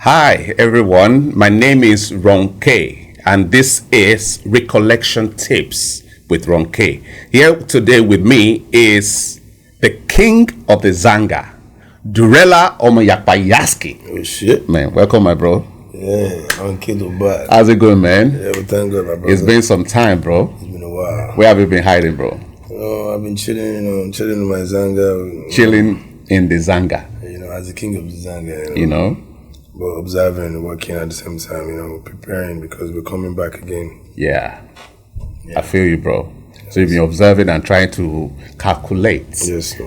Hi everyone, my name is Ronkay and this is Recollection Tapes with Ronkay. Here today with me is the king of the Zanga, Durella Omoyapayaski. Oh shit. Man, welcome my bro. Yeah, I'm Kid bad. How's it going, man? Yeah, we thank God, my brother. It's been some time, bro. It's been a while. Where have you been hiding, bro? I've been chilling, chilling in my Zanga. Chilling in the Zanga. As the king of the Zanga, You know? But observing and working at the same time, preparing because we're coming back again. Yeah. I feel you, bro. So you've been observing and trying to calculate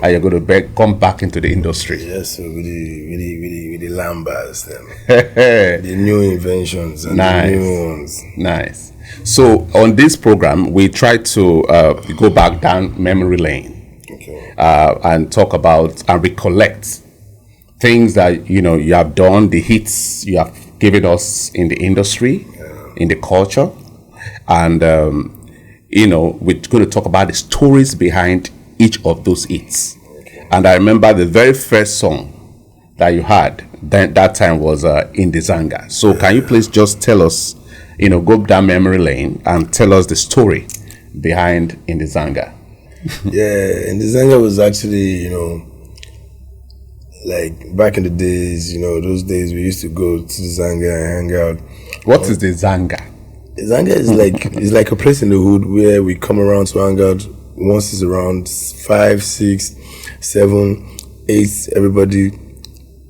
how you're going to come back into the industry. Yes, so with the lambas, the new inventions and the new ones. Nice. So on this program, we try to go back down memory lane, and talk about and recollect things that you have done, the hits you have given us in the industry, in the culture, and we're going to talk about the stories behind each of those hits. And I remember the very first song that you had that time was in the Zanga. So can you please just tell us, go down memory lane and tell us the story behind in the Zanga? Yeah, in the Zanga was actually, like back in the days, those days we used to go to the Zanga and hang out. What is the Zanga? The Zanga is like a place in the hood where we come around to hang out. Once it's around 5, 6, 7, 8, everybody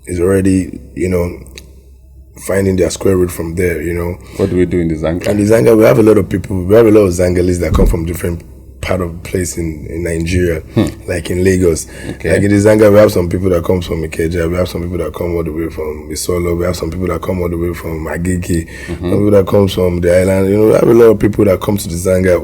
is already, finding their square root from there, What do we do in the Zanga? And the Zanga, we have a lot of people, we have a lot of Zangalis that come from different part of the place in Nigeria, like in Lagos. Like in the Zanga, we have some people that come from Ikeja, we have some people that come all the way from Isolo, we have some people that come all the way from Agege, some people that come from the island. We have a lot of people that come to the Zanga.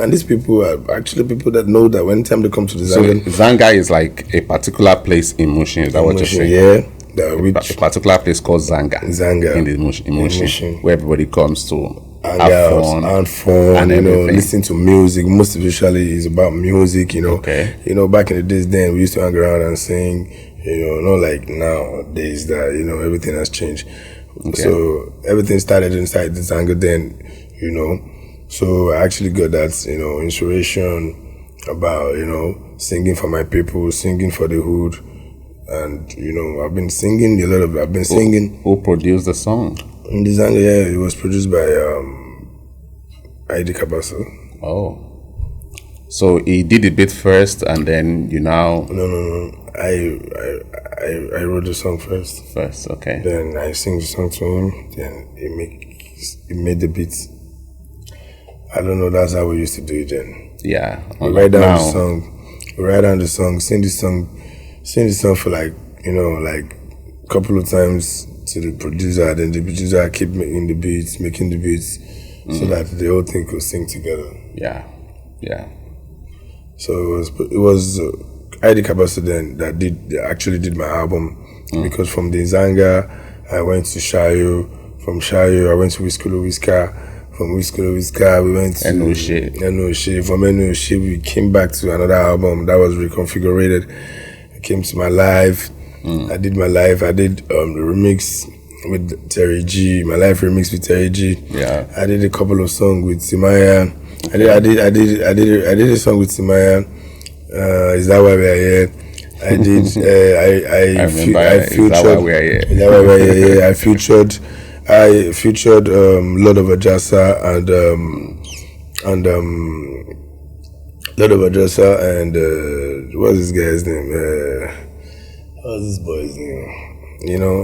And these people are actually people that know that when time they come to the Zanga. So Zanga is like a particular place in Mushin, is that what you're saying? Yeah. A particular place called Zanga. Zanga. In the Mushin, where everybody comes to have fun, and listen to music. Most especially is about music, Back in the days then we used to hang around and sing, not like nowadays that, everything has changed. So everything started inside the Zanga then, So I actually got that, inspiration about, singing for my people, singing for the hood. And, I've been singing a lot of, I've been singing. Who produced the song? In the Zanga, it was produced by Idi Kabaso. Oh. So he did the beat first and then you now... No. I wrote the song first. First, okay. Then I sing the song to him. Then he made the beats. I don't know, that's how we used to do it then. Yeah. We write down the song, sing the song for like a couple of times to the producer, then the producer keep making the beats, so that the whole thing could sing together. Yeah. So it was Idi Kabaso then that actually did my album, because from the Zanga I went to Shayo, from Shayo I went to Whisker, from Whisker we went to Enoshe, from Enoshe we came back to another album that was reconfigured. I came to my live. I did my live. I did the remix with Terry G. My live remix with Terry G. Yeah. I did a couple of songs with Timaya. I did a song with Timaya. Is that why we are here? I did. I featured. Is that why we are here? Is that why we are here? I featured Lord of Ajasa and Lord of Ajasa and what's this guy's name? What's this boy's name?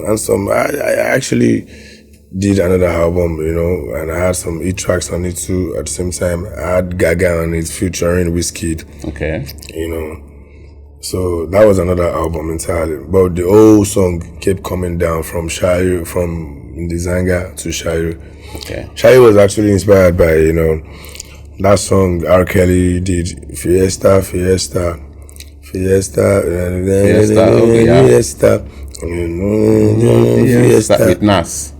And some I actually did another album, and I had some tracks on it too at the same time. I had Gaga on it featuring Wizkid. Okay. So that was another album entirely. But the whole song kept coming down from Shayo, from Ndizanga to Shayo. Okay. Shayo was actually inspired by, that song R. Kelly did, Fiesta. With Nas.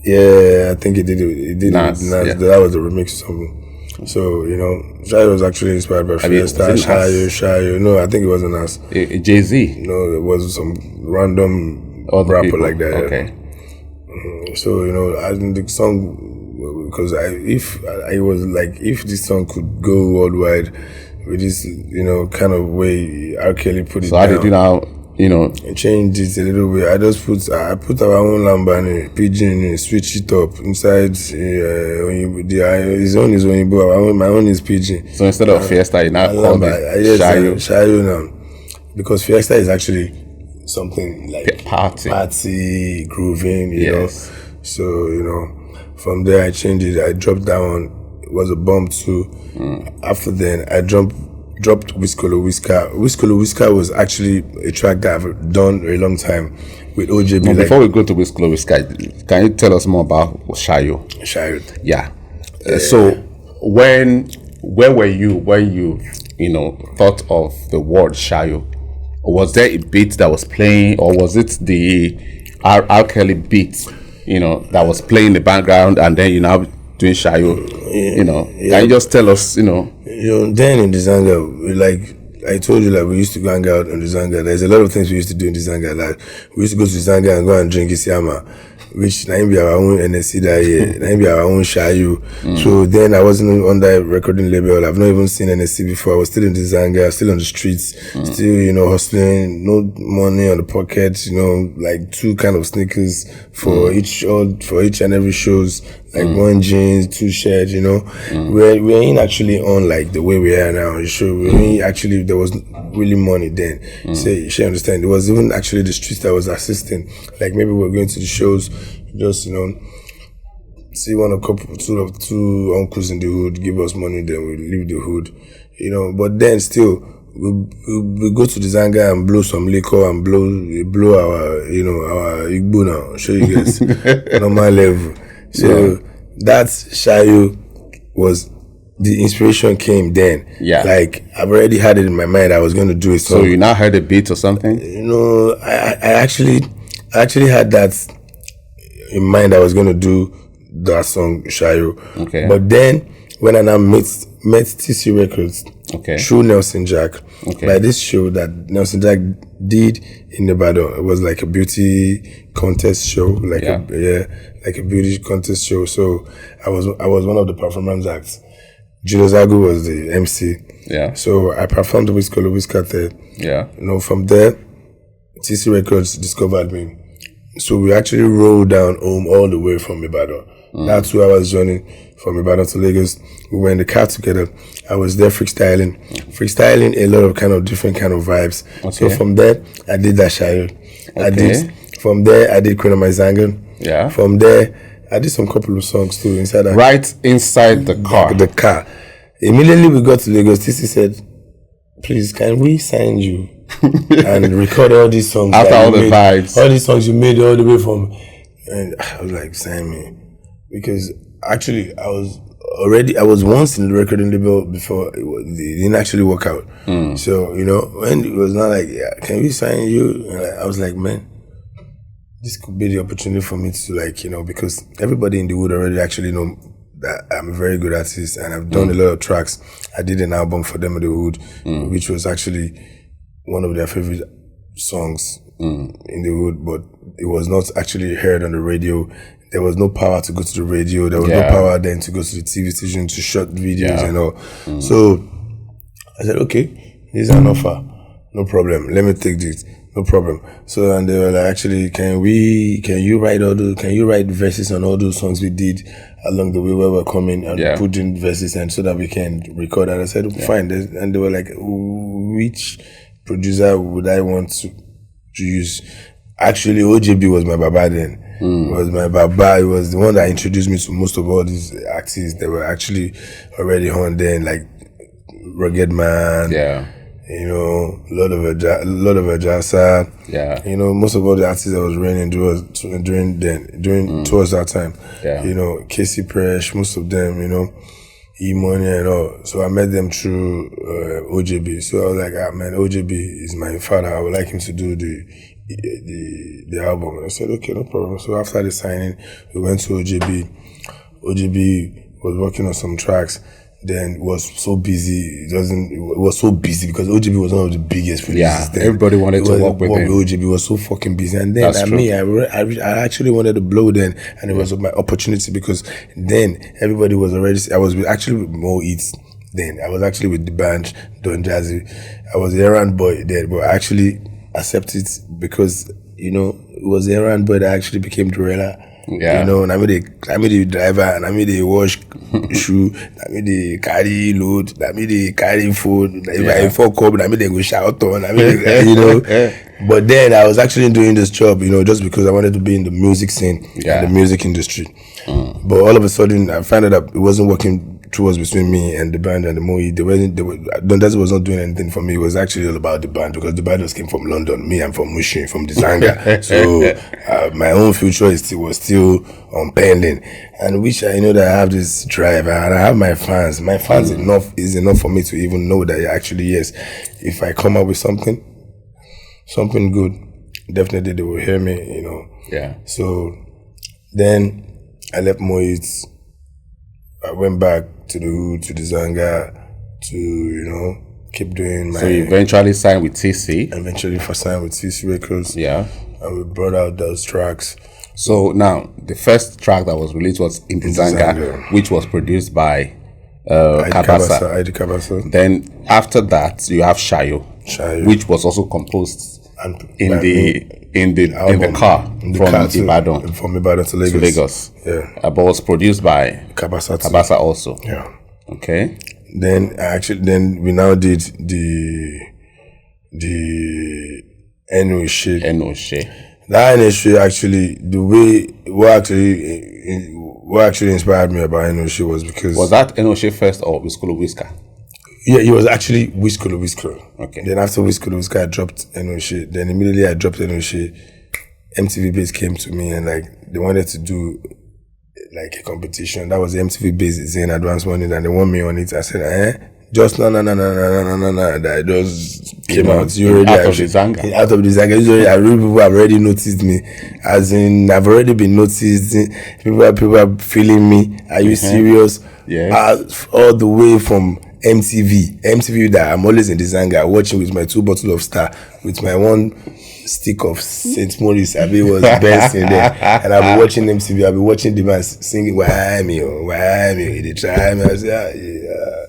Yeah, I think he did it. Nas. Yeah. That was the remix or something. So, Shayo was actually inspired by Fiesta, Shayo. No, I think it wasn't Nas. Jay-Z? No, it was some random rapper like that. Okay. So I think the song, because if this song could go worldwide with this kind of way R. Kelly put it down. So how did you now change it a little bit? I put our own lambani pidgin, switch it up inside. His own is Oyinbo, my own is pidgin. So instead of Fiesta, you now call it Shayo now, because Fiesta is actually something like party grooving, you know. So from there I changed it. I dropped that one. It was a bomb too. After then I dropped Whiskolo Whisker. Whiskolo Whisker was actually a track that I've done a long time with OJB. Well, before we go to Whiskolo Whisker, can you tell us more about Shayo? Yeah. So where were you when you thought of the word Shayo? Was there a beat that was playing, or was it the R. Kelly beat, that was playing in the background, and then you now doing Shayo? Can you just tell us, then in the Zanga, like I told you, like we used to go hang out on the Zanga. There's a lot of things we used to do in the Zanga. Like we used to go to the Zanga and go and drink Isiama, which now be our own NSC that year, now be our own Shayo. So then I wasn't on that recording label. I've not even seen NSC before. I was still in the Zanga, still on the streets, still hustling, no money on the pocket, like 2 kind of sneakers for each and every shows, like 1 jeans, 2 shirts, we ain't actually on like the way we are now. We ain't actually, there was really money then. So you should understand, it was even actually the streets that was assisting. Like maybe we're going to the shows, just see two uncles in the hood give us money, then we leave the hood, but then still we go to the Zanga and blow some liquor and blow our our Igbo now, show you guys normal level. So that's Shayo was the inspiration came then. Like I've already had it in my mind I was going to do it. So you now heard a beat or something? I actually had that in mind. I was going to do that song Shayo. Okay. But then when I now met TC Records through Nelson Jack, by this show that Nelson Jack did in Ibadan, it was like a beauty contest show, like a beauty contest show. So I was one of the performance acts. Julius Agu was the MC. So I performed with Whiskolo Whisker there. From there, TC Records discovered me. So we actually rolled down home all the way from Ibadan. That 2 hours journey from Ibadan to Lagos. We were in the car together. I was there freestyling a lot of different kind of vibes. So from there, I did that Shayo. From there, I did Queen of My Zangan. From there, I did some couple of songs too inside that. Right inside the car. The car. Immediately we got to Lagos, TC said, "Please, can we sign you and record all these songs after all the vibes, all these songs you made all the way from?" And I was like, "Sign me," because actually I was once in the recording label before it didn't actually work out. So when it was not like, "Can we sign you?" And I was like, man, this could be the opportunity for me to because everybody in the wood already actually know that I'm a very good artist and I've done a lot of tracks. I did an album for them in the hood, which was actually one of their favorite songs in the hood, but it was not actually heard on the radio. There was no power to go to the radio. There was no power then to go to the TV station to shoot videos and all. So I said, okay, this is an offer. No problem. Let me take this. No problem. So, and they were like, actually, can you write verses on all those songs we did along the way where we're coming and put in verses and so that we can record? And I said, fine. And they were like, which producer would I want to use? Actually, OJB was my baba then. Was my baba. It was the one that introduced me to most of all these artists that were actually already on then, like Rugged Man. A lot of Ajasa. Most of all the artists that was reigning towards that time. Casey Presh, most of them, E-Money and all. So I met them through OJB. So I was like, man, OJB is my father. I would like him to do the album. And I said, okay, no problem. So after the signing, we went to OJB. OJB was working on some tracks. then was so busy. It was so busy because OJB was one of the biggest producers. Yeah, then. Everybody wanted to work with him. OJB was so fucking busy, and then I actually wanted to blow then, and it was my opportunity because then everybody was already. I was actually with Mo Eats. Then I was actually with the band Don Jazzy. I was the errand boy then, but I actually accepted because it was the errand boy that actually became Durella. Yeah. And I made the driver, and I made the wash shoe, I made the carry load, I made the carry phone, if I fuck up, I made the go shout on, But then I was actually doing this job, just because I wanted to be in the music scene, and the music industry. But all of a sudden, I found out that it wasn't working towards between me and the band and the Moe. Don Jazzy was not doing anything for me. It was actually all about the band because the band just came from London. Me, I'm from Mushin, from Dizanga. So my own future was still pending. And which I know that I have this drive and I have my fans. My fans is enough for me to even know that actually, yes, if I come up with something good, definitely they will hear me, Yeah. So then I left Moit's. I went back to the hood, to the Zanga, to, keep doing my... So you eventually signed with TC? Eventually signed with TC Records. Yeah. And we brought out those tracks. So now, the first track that was released was In the Zanga, which was produced by Kabasa. Then after that, you have Shayo, which was also composed in the car from Ibadan to Lagos. Yeah. But was produced by Kabasa also. Yeah. Okay. Then we now did the Enoshe. That Enoshe actually, what actually inspired me about Enoshe was because... Was that Enoshe first or Whiskolo Whisker? Yeah, it was actually Whiskolo Whisker. Okay. Then after Whiskolo Whisker, I dropped Enoshe. Then immediately I dropped Enoshe. MTV Base came to me and they wanted to do a competition. That was the MTV Base Zen Advance Money, and they want me on it. I said, just no. That just came out. You already out of the Zanga. Out of the Zanga. People have already noticed me. As in, I've already been noticed. People are feeling me. Are you serious? Yeah. All the way from MTV that I'm always in the Zanga, watching with my 2 bottles of Star, with my 1 stick of St. Maurice. I was best in there, and I'll be watching MTV. I'll be watching the man singing why me, they try me. I say,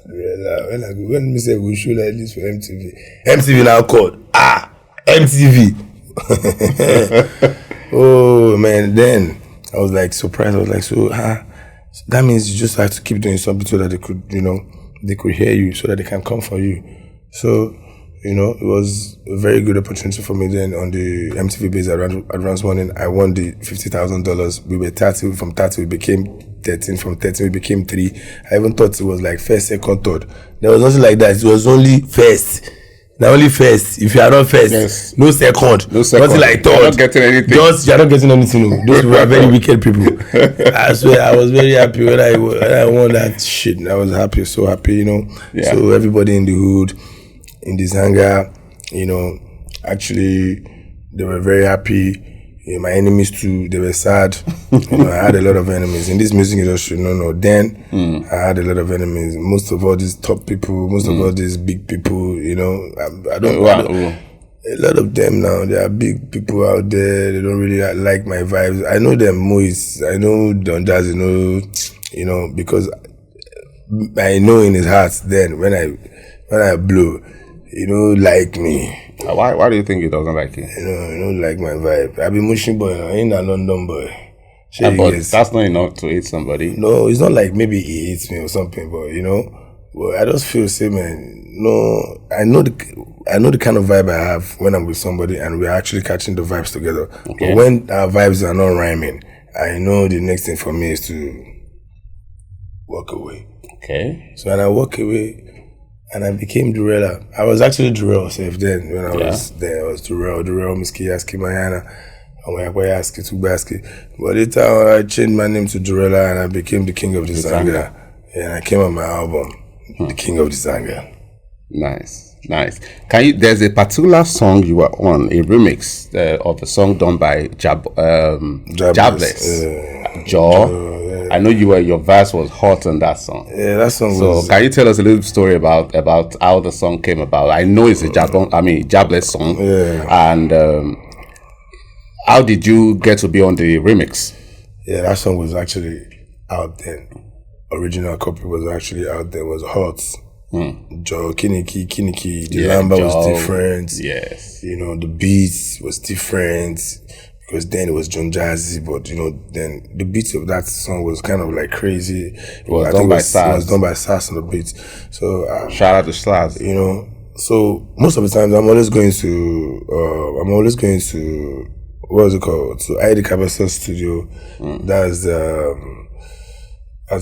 when me say we show like this for MTV now called MTV. Oh man, then I was surprised. I was so that means you just have to keep doing something so that they could they could hear you, so that they can come for you. So it was a very good opportunity for me. Then on the MTV Base Advance Morning, I won the $50,000. We were 30. From 30, we became 13. From 13, we became 3. I even thought it was first, second, third. There was nothing like that. It was only first. Now only first. If you are not first, yes. No second. Nothing like third. You're not getting anything. You're not getting anything. Those people are very wicked people. I swear, I was very happy when I won that shit. I was happy, so happy, Yeah. So everybody in the hood, in the Zanga, actually, they were very happy. My enemies too, they were sad. I had a lot of enemies in this music industry. Then I had a lot of enemies. Most of all these top people, most of all these big people. I don't. A lot of them now, there are big people out there. They don't really like my vibes. I know them, Moise. I know Don Jazzy. Because I know in his heart. Then when I blow, like me. Why do you think he doesn't like you? He don't like my vibe. I be Mushin boy, I ain't a London boy. But that's not enough to hate somebody. No, it's not like maybe he hates me or something, but I just feel man. No, I know the kind of vibe I have when I'm with somebody and we're actually catching the vibes together. Okay. But when our vibes are not rhyming, I know the next thing for me is to walk away. Okay. So when I walk away, and I became Durella. I was actually Durella safe then when I was there. I was Durella, Miski, Yaski, Mayana, and Yaski, Tubaski. But later I changed my name to Durella and I became the King of the Zanga. And I came on my album, The King of the Zanga. Nice. There's a particular song you were on, a remix of a song done by Jabless. I know your verse was hot on that song. Yeah, that song so was... So can you tell us a little story about how the song came about? I know it's a Jabless song. Yeah. And how did you get to be on the remix? Yeah, that song was actually out then. Original copy was actually out there. It was hot. Joe, Kiniki, the lamba was different. Yes. You know, the beats was different. Because then it was John Jazzy, but you know, then the beats of that song was kind of like crazy. It was done by Sass. It was done by Sass on the beats. So shout out to Sass. You know, so most of the times I'm always going to what is it called? To ID Cabasa Studio. That's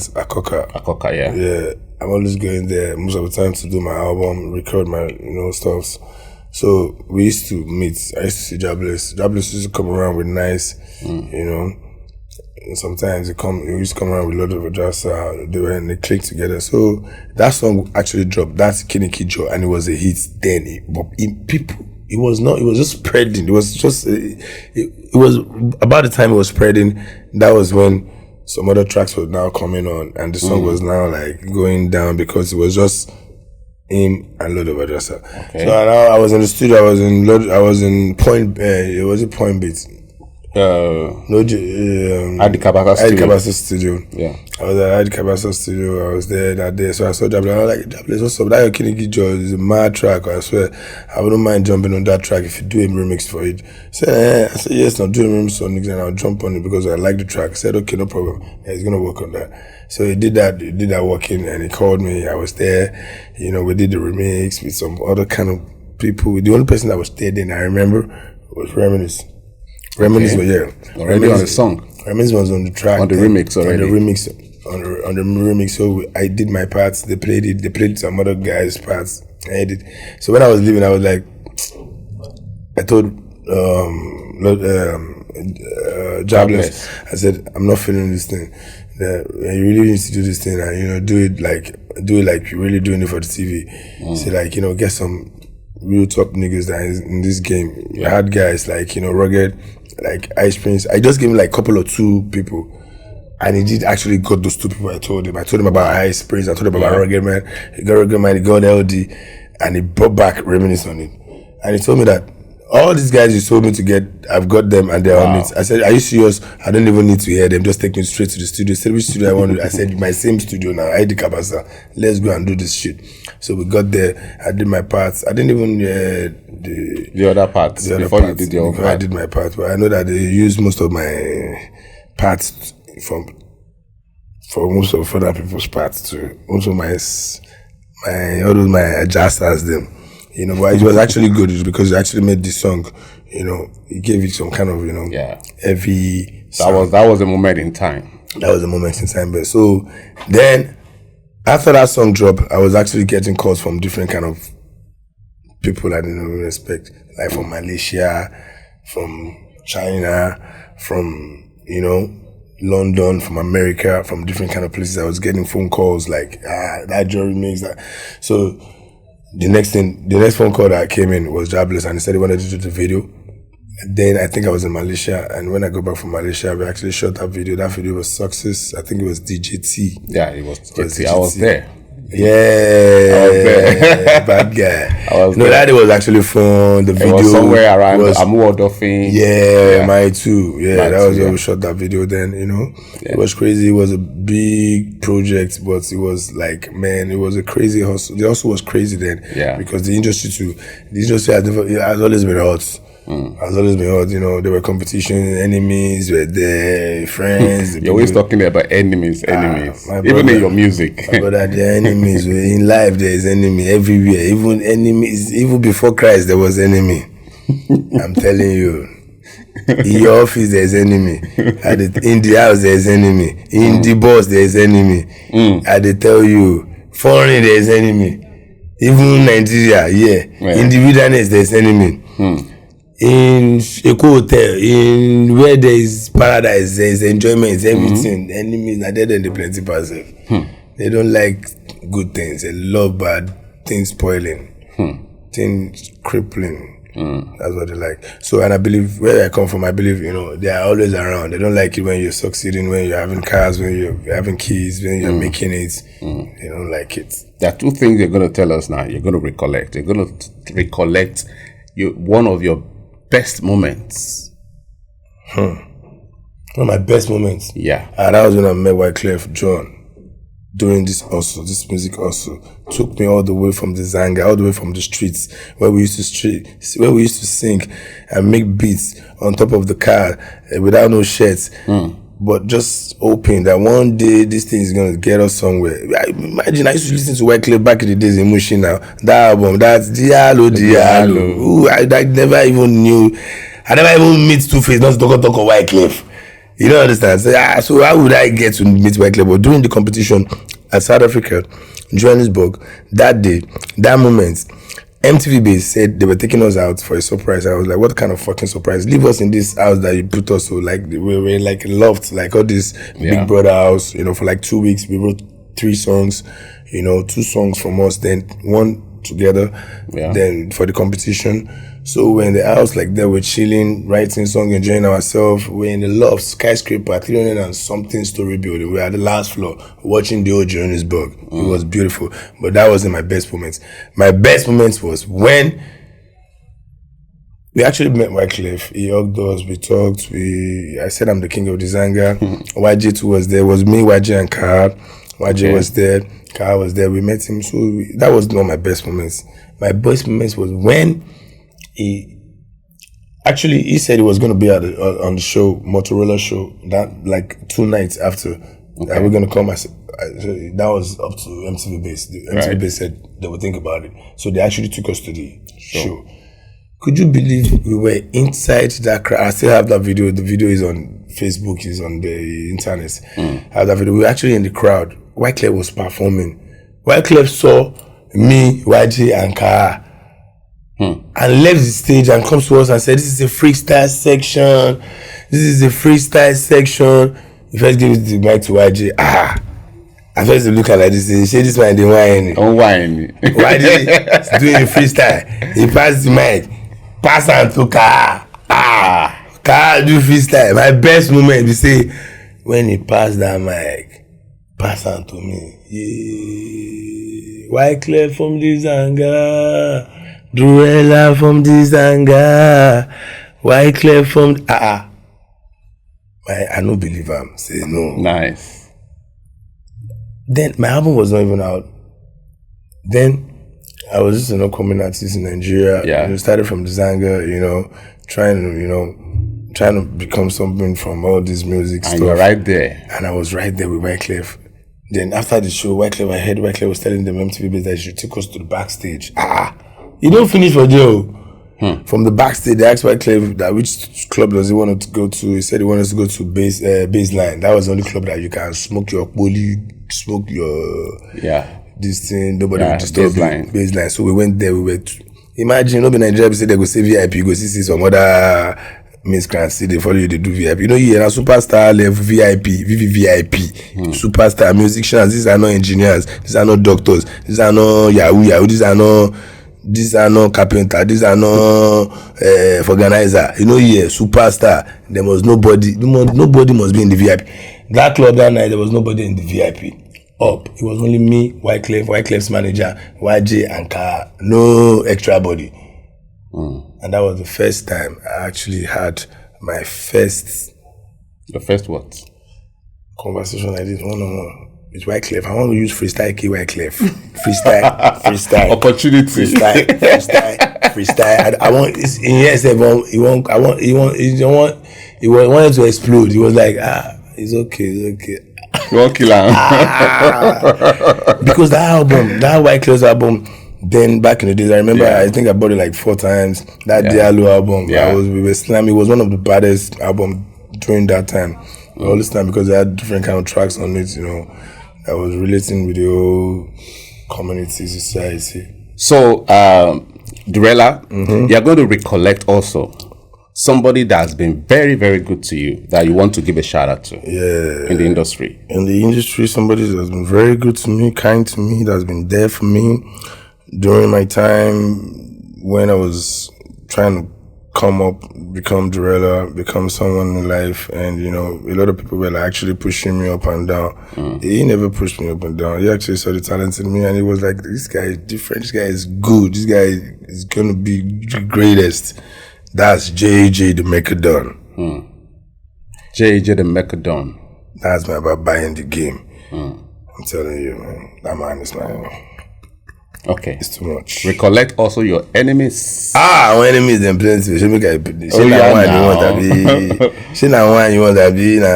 Akoka, yeah. Yeah. I'm always going there most of the time to do my album, record my stuffs. So we used to meet. I used to see Jabless. Jabless used to come around with nice, you know. And sometimes he used to come around with a lot of Ajasa. They clicked together. So that song actually dropped. That's Kiniki Joe, and it was a hit then. It was just spreading. It was just it was about the time it was spreading. That was when some other tracks were now coming on, and the song was now like going down because it was just him and Lord of Adjustor. Okay. So I was in the studio. I was in Point. It was a Point Beat. Adi Cabasa Studio. Yeah. I was at Adi Cabasa Studio. I was there that day. So I saw Jabless. I was like, Jabless, what's up? That your Kiniki Joe is a mad track. I swear, I wouldn't mind jumping on that track if you do a remix for it. I said, yes, I'll do a remix on it and I'll jump on it because I like the track. I said, okay, no problem. Yeah, he's gonna work on that. So he did that working, and he called me. I was there. You know, we did the remix with some other kind of people. The only person that was there then I remember was Reminisce. Reminisce was already on the song. Reminisce was on the track. On the remix already. On the remix. So I did my parts. They played it. They played some other guys' parts. I did. So when I was leaving, I was like, I told Jabless, I said, I'm not feeling this thing. You really need to do this thing, and do it like you're really doing it for the TV. So like get some real top niggas that is in this game. I had guys like Rugged, like Ice Prince. I just gave him like a couple or two people, and he did actually got those two people. I told him about Ice Prince. I told him about Rugged Man. He got Rugged Man. He got LD, and he brought back Reminisce on it. And he told me that all these guys you told me to get, I've got them and they're on it. I said, are you serious? I don't even need to hear them. Just take me straight to the studio. He said, which studio I want? I said, my same studio now, ID Cabasa. Let's go and do this shit. So we got there. I did my parts. I didn't even the other parts before you did your part. I did my part, but I know that they used most of my parts for most of other people's parts too. Also my adjusters them. But it was actually good because it actually made this song, it gave it some kind of, heavy sound. That was a moment in time. That was a moment in time. But so then, after that song dropped, I was actually getting calls from different kind of people I didn't even expect. Like from Malaysia, from China, from, London, from America, from different kind of places. I was getting phone calls like, that jury makes that. So, the next phone call that came in was Jabless, and he said he wanted to do the video. And then I think I was in Malaysia, and when I go back from Malaysia, we actually shot that video. That video was success. I think it was DJT. Yeah, it was DJT. I was there. Yeah, I was there. Bad guy. That was actually fun. The video was somewhere around Amu Odofin. Yeah, mine too. Yeah, that was where we shot that video. Then it was crazy. It was a big project, but it was like, man, it was a crazy hustle. The hustle was crazy then. Yeah, because the industry has always been hot. Has always been hot, there were competition, enemies were there, friends. You're always talking about enemies. Even in your music. But the enemies, in life there is enemy everywhere. Even enemies, even before Christ there was enemy. I'm telling you. In your office there's enemy. In the house there's enemy. In the bus there's enemy. I dey tell you, foreign there's enemy. Even Nigeria, in the wilderness there's enemy. In Eko Hotel, in where there is paradise, there is enjoyment, everything. Enemies are there than the plenty person. They don't like good things. They love bad things spoiling, things crippling. That's what they like. So, and I believe where I come from, I believe, they are always around. They don't like it when you're succeeding, when you're having cars, when you're having kids, when you're making it. They don't like it. There are two things you're going to tell us now. You're going to recollect. You're going to recollect one of your best moments. One of my best moments. Yeah. That was when I met Wyclef John. Doing this music also took me all the way from the Zanga, all the way from the streets where we used to sing and make beats on top of the car without no shirts, but just hoping that one day this thing is gonna get us somewhere. Imagine I used to listen to Wyclef back in the days in Mushi now. That album, that's Diallo. Ooh, I never even knew. I never even meet Two-Face, not talk of Wyclef. You don't understand. So how would I get to meet Wyclef? But during the competition at South Africa, Johannesburg, that day, that moment, MTV Base said they were taking us out for a surprise. I was like, what kind of fucking surprise? Leave us in this house that you put us, so like we were like loft, like all this Big Brother house, for like 2 weeks. We wrote 3 songs, 2 songs from us, then 1 together, then for the competition. So we're in the house like that, we're chilling, writing songs, enjoying ourselves. We're in the loft, skyscraper, 300 and something story building. We're at the last floor, watching the old Johannesburg. It was beautiful, but that wasn't my best moments. My best moments was when we actually met Wyclef. He hugged us, we talked, I said I'm the king of the Zanga. YJ too was there. It was me, YJ and Ka. YJ was there, Ka was there. We met him. So that was not my best moments. My best moments was when he said he was going to be on the show, Motorola show, that like 2 nights after. And we're going to come. That was up to MTV Base. The MTV Base said they would think about it. So they actually took us to the show. Could you believe we were inside that crowd? I still have that video. The video is on Facebook, is on the internet. I have that video. We were actually in the crowd. Wyclef was performing. Wyclef saw me, YG, and Ka. And left the stage and comes to us and said, this is a freestyle section. This is a freestyle section. He first gave the mic to YG. I first look at like this. He said, this man, they whine. Don't whine. YG doing a freestyle. He passed the mic. Pass on to Ka. Ka do freestyle. My best moment, we say, when he passed that mic, pass on to me. Yeah. Wyclef from the Zanga. Durella from the Zanga, Wyclef from I don't believe him. Say no. Nice. Then my album was not even out. Then I was just coming artist in Nigeria. Yeah. Started from the Zanga, trying to become something from all this music stuff. And you're right there. And I was right there with Wyclef. Then after the show, I heard Wyclef was telling them MTV Base that he should take us to the backstage. He don't finish for jail. From the backstage, they asked Wyclef that which club does he want to go to. He said he wanted to go to Baseline. That was the only club that you can smoke your poly, smoke your this thing. Nobody would disturb you. Baseline. So we went there. Imagine, nobody in Nigeria say they go say VIP. You go see some other miscreants. See they follow you. They do VIP. You're a superstar level VIP, VVVIP, superstar musicians. These are not engineers. These are not doctors. These are not Yahoo. These are not carpenter. These are not organizer. Superstar. There was nobody. Nobody must be in the VIP. That club that night, there was nobody in the VIP. It was only me, Wyclef's manager, YJ, and Ka. No extra body. And that was the first time I actually had my first. The first what? Conversation like this, one-on-one. With Wyclef. I want to use freestyle key Wyclef. Freestyle. Opportunity. Freestyle. I want. He wanted to explode. He was like, it's okay. You won't kill him. Because that album, that Wyclef's album, then back in the days, I remember. I think I bought it like 4 times. That Diallo album. We were slamming. It was one of the baddest albums during that time. All this time, because they had different kind of tracks on it, that was relating with the whole community, society. So, Durella, you're going to recollect also somebody that's been very, very good to you that you want to give a shout out to. In the industry. In the industry, somebody that's been very good to me, kind to me, that's been there for me during my time when I was trying to come up, become Durella, become someone in life, and a lot of people were like actually pushing me up and down. He never pushed me up and down. He actually saw the talent in me, and he was like, "This guy is different. This guy is good. This guy is gonna be the greatest." That's JJ the Macedon. JJ the Macedon. That's my baba in the game. I'm telling you, man. That man is my. Okay. It's too much. Recollect also your enemies. Our enemies them plenty. She make a she na one you want to be. She na one you want to be na.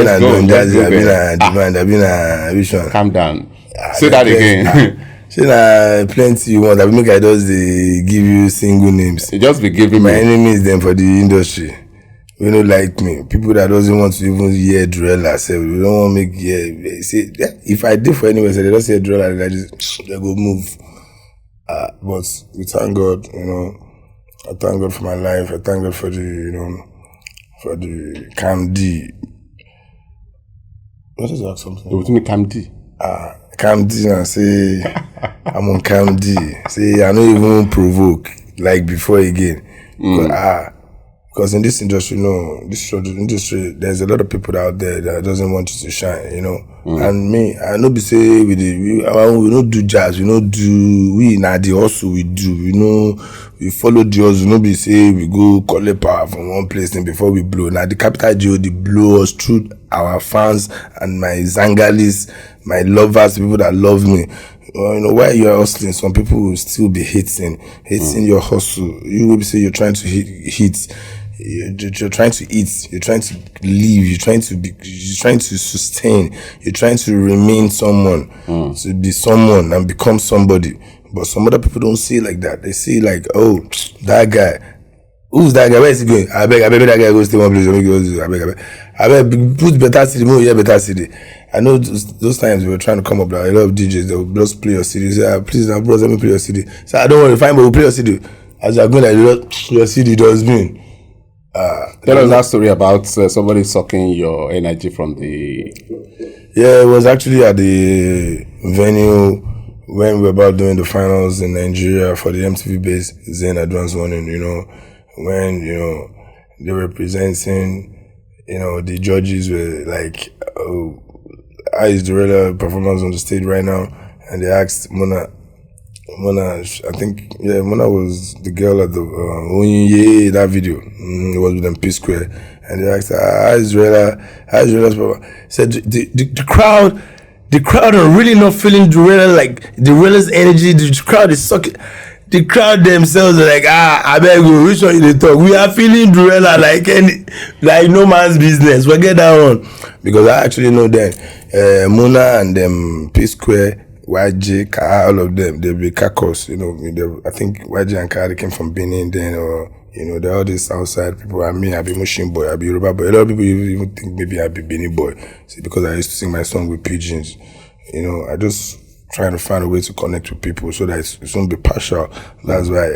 Let's go. Which one? Calm down. Say that again. She na plenty you want to make I just give you single names. You just be giving my me enemies them for the industry. We don't like me. People that doesn't want to even hear Durella say we don't want to make say if I did for anywhere, so they don't say Durella, they go move. But we thank God, I thank God for my life. I thank God for the for the candid. What is that something? What's me candid? Candid and say I'm on candid. Say I don't even provoke like before again. Because in this industry, there's a lot of people out there that doesn't want you to shine, And me, I know be say we don't do jazz, we na the hustle we do, we follow the hustle, no be say we go collect power from one place and before we blow. Now the capital G they blow us through our fans and my zangalis, my lovers, people that love me. While you're hustling, some people will still be hating your hustle. You will say you're trying to hit. You're trying to eat, you're trying to live, you're trying to sustain, you're trying to remain someone, to be someone and become somebody. But some other people don't see it like that. They see like, oh, that guy. Who's that guy? Where is he going? I beg that guy goes to one place. I beg put better city, more yeah, better city. I know those times we were trying to come up like a lot of DJs that will just play your CD. Say, please now bros, let me play your CD. So I don't want to find but we'll play your CD. As you're going like your CD does mean. Tell us that story about somebody sucking your energy from the... Yeah, it was actually at the venue when we were about doing the finals in Nigeria for the MTV-based Zen Advanced Warning, when, they were presenting, the judges were like, oh, how is Durella performance on the stage right now? And they asked Mona, I think, Mona was the girl at the that video. It was with them P Square. And they asked her, how is Durella's performance? Said the crowd are really not feeling Durella, like Durella's energy. The crowd is sucking. The crowd themselves are like, I beg you, which one they talk? We are feeling Durella like no man's business. Forget that one. Because I actually know them. Mona and them P Square, YJ, Ka, all of them, they'll be Kakos, I think YJ and Ka, they came from Benin then, or, they're all these outside people. I be Mushin boy, I be Yoruba boy. A lot of people even think maybe I be Benin boy. See, because I used to sing my song with pigeons. I just trying to find a way to connect with people so that it won't be partial. That's why,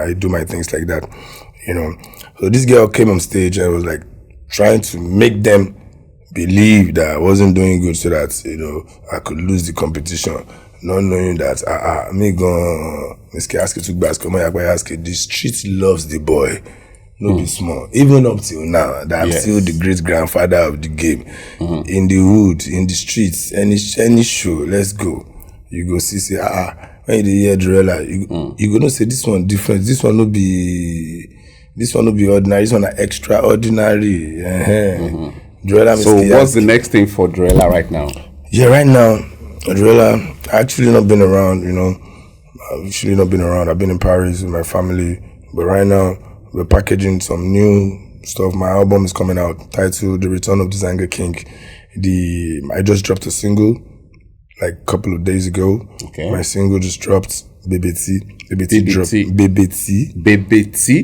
I do my things like that, So this girl came on stage and was like trying to make them believe that I wasn't doing good so that, I could lose the competition. Not knowing that, the street loves the boy. No be small. Even up till now, that I'm still the great grandfather of the game. In the hood, in the streets, any show, let's go. You go see, when you hear Durella, you go not say this one different. This one no be ordinary. This one are extraordinary. Durella. So what's the next thing for Durella right now? Yeah, right now, Durella, I actually not been around, I've actually not been around. I've been in Paris with my family. But right now, we're packaging some new stuff. My album is coming out, titled The Return of the Zanga King. I just dropped a single, like a couple of days ago. Okay. My single just dropped, BBT.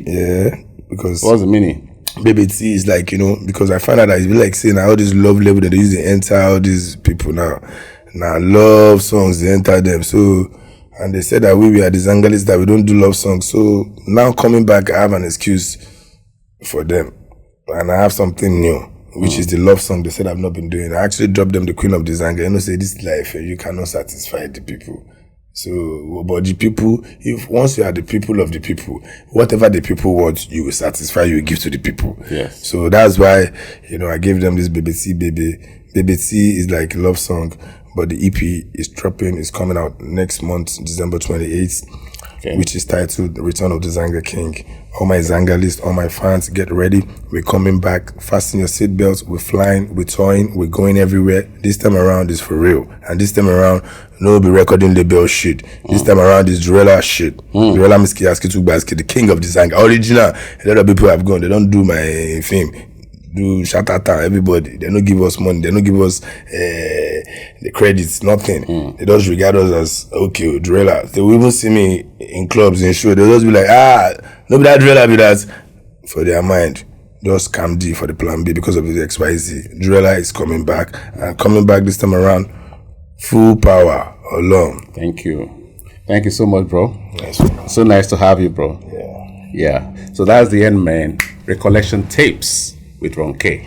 Yeah, because... What's the meaning? BBT is like, because I found out that it's like saying all this love level that they use to enter all these people now. Now love songs, they enter them. So, and they said that we are the Zangalis that we don't do love songs. So now coming back, I have an excuse for them. And I have something new, which is the love song they said I've not been doing. I actually dropped them the Queen of the Zanga. Say this life, you cannot satisfy the people. So, but the people, if once you are the people of the people, whatever the people want, you will satisfy, you will give to the people. Yes. So that's why, I gave them this Baby T, Baby. Baby T is like a love song, but the EP is dropping, is coming out next month, December 28th, which is titled The Return of the Zanga King. All my Zanga list, all my fans, get ready. We're coming back. Fasten your seatbelts. We're flying. We're touring. We're going everywhere. This time around is for real. And this time around, no be recording label shit. This time around is Durella shit. Durella Miski Aski, the king of the Zanga. Original. A lot of people have gone. They don't do my film. Do shout out everybody. They don't give us money. They don't give us the credits. Nothing. They just regard us as okay, Durella. They will even see me in clubs and show. They'll just be like, nobody that Durella be that. For their mind, just candid for the plan B because of the XYZ. Durella is coming back and coming back this time around, full power alone. Thank you. Thank you so much, bro. Yes, so nice to have you, bro. Yeah. So that's the end, man. Recollection Tapes with Ronkay.